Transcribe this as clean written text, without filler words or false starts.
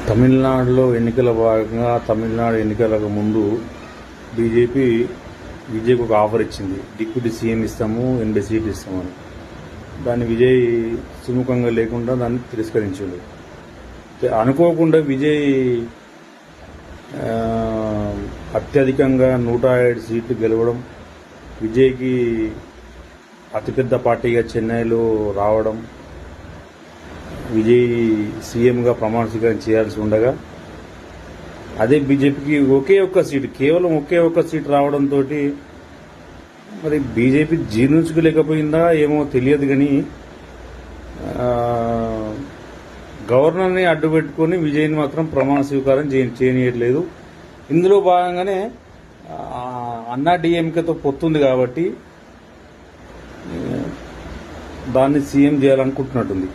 తమిళనాడులో ఎన్నికల భాగంగా తమిళనాడు ఎన్నికలకు ముందు బీజేపీ విజయ్కి ఒక ఆఫర్ ఇచ్చింది. డిప్యూటీ సీఎం ఇస్తాము, 80 సీట్లు ఇస్తామని. దాన్ని విజయ్ సుముఖంగా లేకుండా దాన్ని తిరస్కరించాడు. అనుకోకుండా విజయ్ అత్యధికంగా 107 సీట్లు గెలవడం, విజయ్కి అతిపెద్ద పార్టీగా చెన్నైలో రావడం, విజయ్ సీఎంగా ప్రమాణ స్వీకారం చేయాల్సి ఉండగా అదే బీజేపీకి ఒకే ఒక్క సీటు, కేవలం ఒకే ఒక్క సీటు రావడంతో మరి బీజేపీ జీర్ణించుకోలేకపోయిందా ఏమో తెలియదు. కానీ గవర్నర్ని అడ్డు పెట్టుకుని విజయ్ని మాత్రం ప్రమాణ స్వీకారం చేయనీయట్లేదు. ఇందులో భాగంగానే అన్నా డిఎంకేతో పొత్తుంది కాబట్టి దాన్ని సీఎం చేయాలనుకుంటున్నట్టుంది.